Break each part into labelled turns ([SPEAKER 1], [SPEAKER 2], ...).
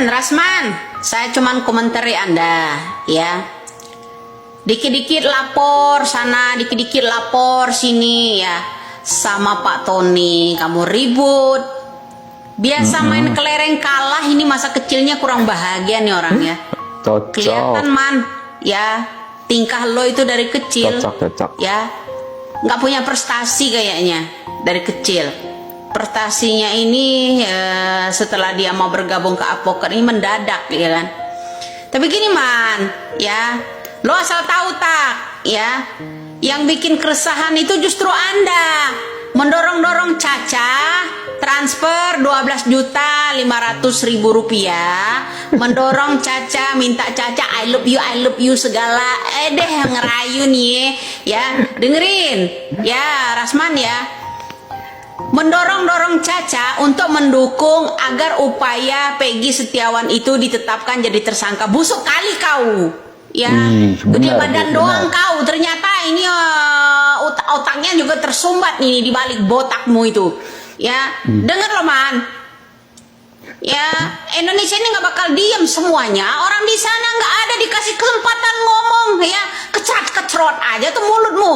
[SPEAKER 1] Rasman, saya cuman komentari Anda, ya. Dikit-dikit lapor sana, dikit-dikit lapor sini, ya. Sama Pak Tony, kamu ribut. Biasa main kelereng kalah, ini masa kecilnya kurang bahagia nih orang ya.
[SPEAKER 2] Cocok.
[SPEAKER 1] Kelihatan man, ya. Tingkah lo itu dari kecil,
[SPEAKER 2] Cocok.
[SPEAKER 1] ya. Nggak punya prestasi kayaknya dari kecil. Prestasinya ini setelah dia mau bergabung ke advokat ini mendadak, ya kan. Tapi gini man, ya, lo asal tahu tak, ya, yang bikin keresahan itu justru Anda mendorong-dorong Caca transfer 12.500.000 rupiah, mendorong Caca, minta Caca I love you segala, deh ngerayu nih, ya, dengerin, ya Rasman ya. Mendorong-dorong Caca untuk mendukung agar upaya Peggy Setiawan itu ditetapkan jadi tersangka. Busuk kali kau, ya. Gede badan doang kau, ternyata ini otaknya juga tersumbat nih di balik botakmu itu, ya. Dengar loh man, ya, Indonesia ini nggak bakal diem semuanya. Orang di sana nggak ada dikasih kesempatan ngomong, ya, kecrot aja tuh mulutmu,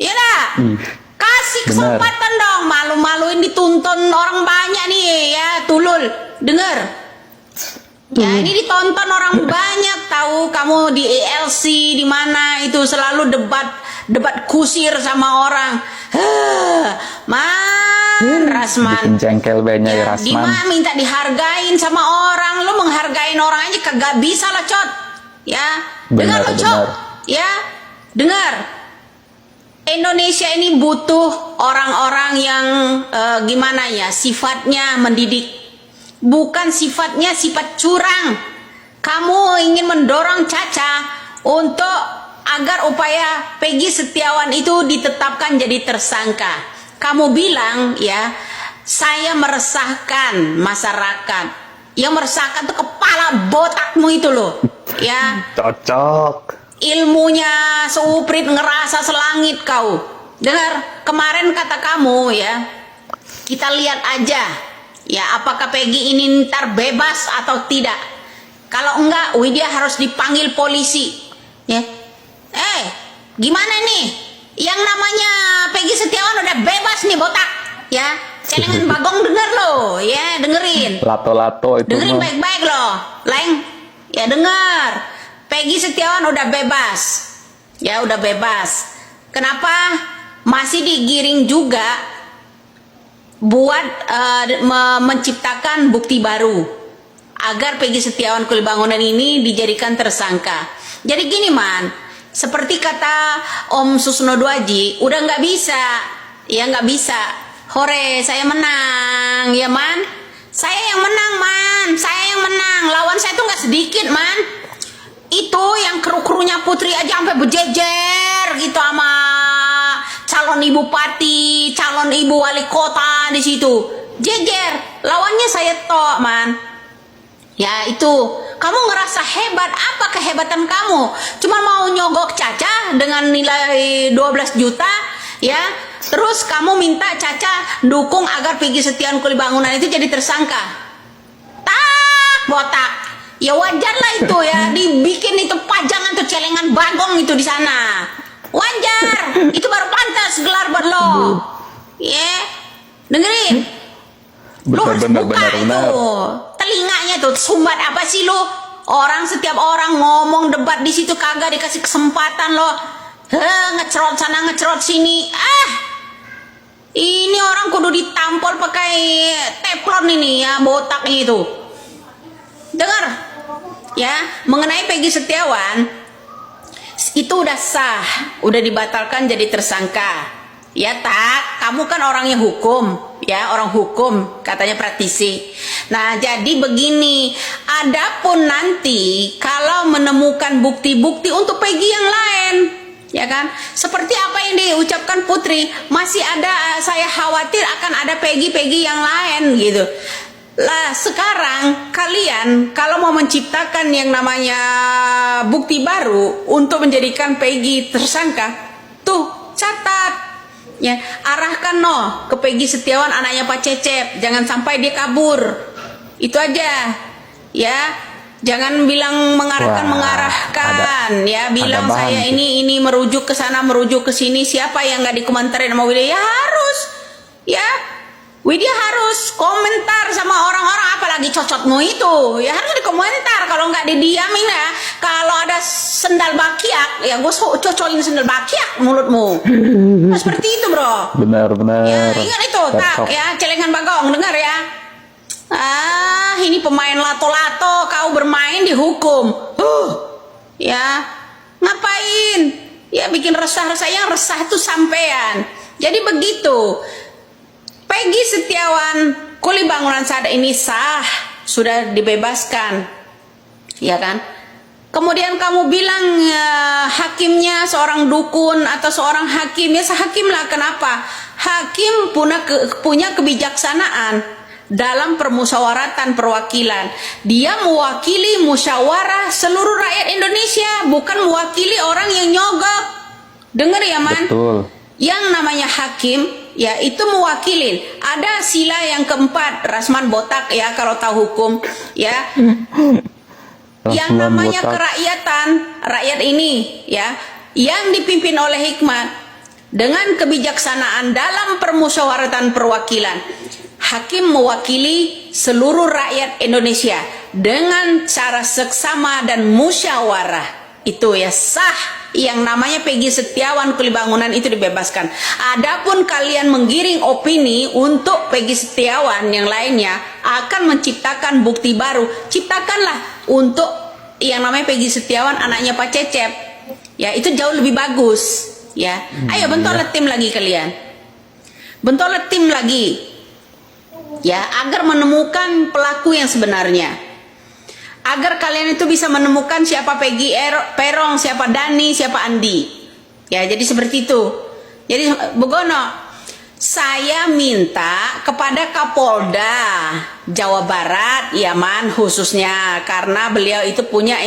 [SPEAKER 1] ya dah. Kasih kesempatan dong, malu-maluin dituntun orang banyak nih, ya, Tulul, denger. Ya, ini ditonton orang banyak, tahu kamu di ELC di mana itu selalu debat kusir sama orang. Rasman.
[SPEAKER 2] Bikin jengkel banyak ya, Rasman.
[SPEAKER 1] Dimana minta dihargain sama orang, lu menghargain orang aja kagak bisa lah, Cot. Ya, dengar lo, Cot. Ya, dengar. Indonesia ini butuh orang-orang yang gimana ya, sifatnya mendidik, bukan sifatnya sifat curang. Kamu ingin mendorong Caca untuk agar upaya Peggy Setiawan itu ditetapkan jadi tersangka. Kamu bilang ya, saya meresahkan masyarakat. Yang meresahkan tuh kepala botakmu itu loh, ya.
[SPEAKER 2] Cocok.
[SPEAKER 1] Ilmunya seuprit ngerasa selangit kau. Dengar, kemarin kata kamu ya, kita lihat aja ya apakah Peggy ini ntar bebas atau tidak. Kalau enggak, Widya harus dipanggil polisi, ya. Gimana nih? Yang namanya Peggy Setiawan udah bebas nih botak, ya. Celengan Bagong denger loh, ya, dengerin.
[SPEAKER 2] Lato-lato itu.
[SPEAKER 1] Dengerin baik-baik loh, Leng. Ya denger. Peggy Setiawan udah bebas, ya udah bebas. Kenapa masih digiring juga buat menciptakan bukti baru agar Peggy Setiawan Kulibangunan ini dijadikan tersangka? Jadi gini man, seperti kata Om Susno Duaji, udah nggak bisa, ya nggak bisa. Hore, saya menang, ya man. Saya yang menang man, saya yang menang. Lawan saya tuh nggak sedikit man. Itu yang kru-krunya Putri aja sampai berjejer gitu sama calon ibu bupati, calon ibu wali kota di situ. Jejer, lawannya saya tok, man. Ya itu, kamu ngerasa hebat, apa kehebatan kamu? Cuma mau nyogok Caca dengan nilai 12 juta, ya. Terus kamu minta Caca dukung agar Peggy Setiawan Kulibangunan itu jadi tersangka. Tak, botak. Ya wajar lah itu ya, dibikin itu pajangan tuh celengan Bagong itu di sana. Wajar, itu baru pantas gelar buat lo. Ya, dengerin. Lo harus buka itu telinganya tuh, sumbat apa sih lo? Orang setiap orang ngomong debat di situ kagak dikasih kesempatan lo. Ngecerot sana ngecerot sini. Ini orang kudu ditampol pakai teflon ini ya, botak itu. Dengar. Ya, mengenai Peggy Setiawan itu udah sah, udah dibatalkan jadi tersangka. Ya tak, kamu kan orangnya hukum, ya orang hukum katanya praktisi. Nah jadi begini, adapun nanti kalau menemukan bukti-bukti untuk Peggy yang lain, ya kan, seperti apa yang diucapkan Putri, masih ada, saya khawatir akan ada Peggy yang lain gitu. Lah sekarang kalian kalau mau menciptakan yang namanya bukti baru untuk menjadikan Peggy tersangka, tuh catat ya, arahkan ke Peggy Setiawan anaknya Pak Cecep, jangan sampai dia kabur. Itu aja. Ya, jangan bilang mengarahkan
[SPEAKER 2] Wah,
[SPEAKER 1] mengarahkan, ya bilang
[SPEAKER 2] ada bahan
[SPEAKER 1] saya
[SPEAKER 2] tuh.
[SPEAKER 1] ini merujuk ke sana merujuk ke sini. Siapa yang nggak dikomentarin sama Widya? Ya harus, ya Widya harus komentar sama orang-orang, apalagi cocotmu itu, ya harus dikomentar. Kalau nggak didiamin ya. Kalau ada sendal bakiak, ya gue cocolin sendal bakiak mulutmu. Nah, seperti itu bro.
[SPEAKER 2] Benar-benar.
[SPEAKER 1] Ya ingat itu, tak
[SPEAKER 2] Cocok.
[SPEAKER 1] ya celengan bagong, dengar ya. Ah, ini pemain lato-lato, kau bermain dihukum. Ya, ngapain? Ya bikin resah-resah, yang resah itu sampean. Jadi begitu. Peggy Setiawan Kuli Bangunan Sada ini sah, sudah dibebaskan. Ya kan? Kemudian kamu bilang hakimnya seorang dukun atau seorang hakim, ya sehakim lah. Kenapa? Hakim punya kebijaksanaan dalam permusyawaratan perwakilan. Dia mewakili musyawarah seluruh rakyat Indonesia, bukan mewakili orang yang nyogok. Dengar ya man?
[SPEAKER 2] Betul.
[SPEAKER 1] Yang namanya hakim, ya itu mewakilin. Ada sila yang keempat, Rasman botak ya kalau tahu hukum, ya. Yang
[SPEAKER 2] Rasman
[SPEAKER 1] namanya
[SPEAKER 2] botak.
[SPEAKER 1] kerakyatan, rakyat ini ya, yang dipimpin oleh hikmat dengan kebijaksanaan dalam permusyawaratan perwakilan. Hakim mewakili seluruh rakyat Indonesia dengan cara seksama dan musyawarah. Itu ya sah. Yang namanya Peggy Setiawan Kuli Bangunan itu dibebaskan. Adapun kalian menggiring opini untuk Peggy Setiawan yang lainnya akan menciptakan bukti baru. Ciptakanlah untuk yang namanya Peggy Setiawan anaknya Pak Cecep. Ya, itu jauh lebih bagus. Ya. Ayo bentolet tim lagi kalian. Bentolet tim lagi. Ya, agar menemukan pelaku yang sebenarnya. Agar kalian itu bisa menemukan siapa Peggy Perong, siapa Dani, siapa Andi. Ya, jadi seperti itu. Jadi Begono, saya minta kepada Kapolda Jawa Barat, Yaman khususnya, karena beliau itu punya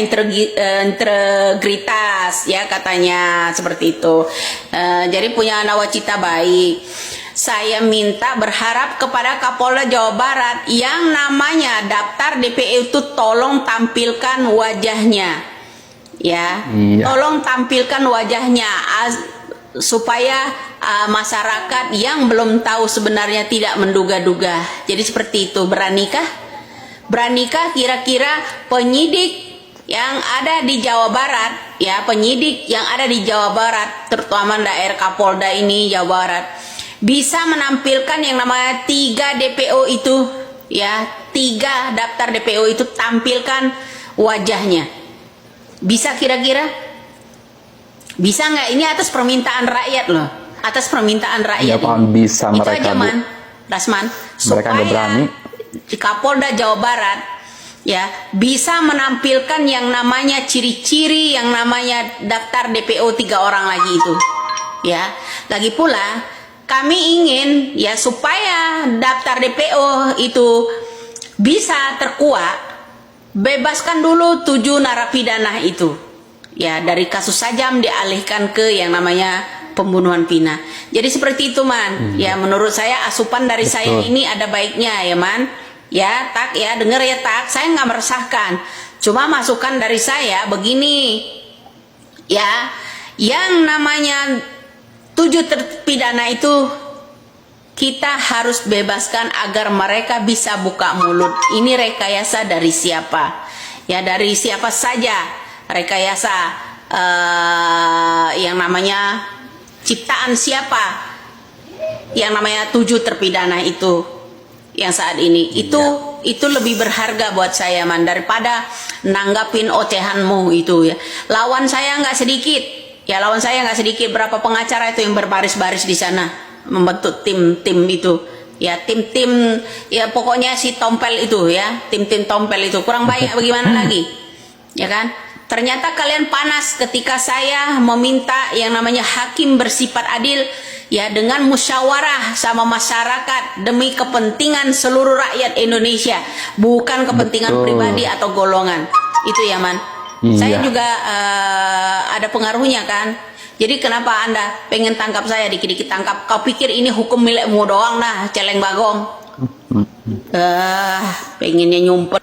[SPEAKER 1] integritas, ya katanya seperti itu. Jadi punya nawacita baik. Saya minta berharap kepada Kapolda Jawa Barat yang namanya daftar DPO itu tolong tampilkan wajahnya. Ya,
[SPEAKER 2] Iya.
[SPEAKER 1] tolong tampilkan wajahnya supaya masyarakat yang belum tahu sebenarnya tidak menduga-duga. Jadi seperti itu. Beranikah? Beranikah kira-kira penyidik yang ada di Jawa Barat, ya penyidik yang ada di Jawa Barat, terutama daerah Kapolda ini Jawa Barat, bisa menampilkan yang namanya 3 DPO itu, ya 3 daftar DPO itu, tampilkan wajahnya. Bisa kira-kira? Bisa nggak? Ini atas permintaan rakyat loh, atas permintaan rakyat.
[SPEAKER 2] Ya paham, bisa
[SPEAKER 1] itu
[SPEAKER 2] mereka,
[SPEAKER 1] aja
[SPEAKER 2] Bu.
[SPEAKER 1] man, Rasman,
[SPEAKER 2] Mereka nggak berani.
[SPEAKER 1] di Kapolda Jawa Barat ya bisa menampilkan yang namanya ciri-ciri yang namanya daftar DPO 3 orang lagi itu. Ya, lagi pula kami ingin ya supaya daftar DPO itu bisa terkuat, bebaskan dulu 7 narapidana itu. Ya, dari kasus sajam dialihkan ke yang namanya pembunuhan Vina. Jadi seperti itu man. Ya, menurut saya asupan dari saya ini ada baiknya ya man. Ya, tak ya, denger ya tak. Saya nggak meresahkan. Cuma masukan dari saya begini. Ya, yang namanya 7 terpidana itu kita harus bebaskan agar mereka bisa buka mulut. Ini rekayasa dari siapa? Ya, dari siapa saja. Rekayasa yang namanya ciptaan siapa? Yang namanya 7 terpidana itu yang saat ini. Itu lebih berharga buat saya man daripada nanggapin ocehanmu itu ya. Lawan saya nggak sedikit. Ya lawan saya nggak sedikit, berapa pengacara itu yang berbaris-baris di sana membentuk tim-tim itu. Ya tim-tim ya pokoknya si tompel itu ya, tim-tim tompel itu kurang baik bagaimana lagi? Ya kan? Ternyata kalian panas ketika saya meminta yang namanya hakim bersifat adil ya dengan musyawarah sama masyarakat demi kepentingan seluruh rakyat Indonesia, bukan kepentingan pribadi atau golongan. Itu ya man.
[SPEAKER 2] Iya.
[SPEAKER 1] Saya juga ada pengaruhnya kan. Jadi kenapa Anda pengen tangkap saya, dikit-dikit tangkap? Kau pikir ini hukum milikmu doang nah, celeng bagong. Pengennya nyumpet.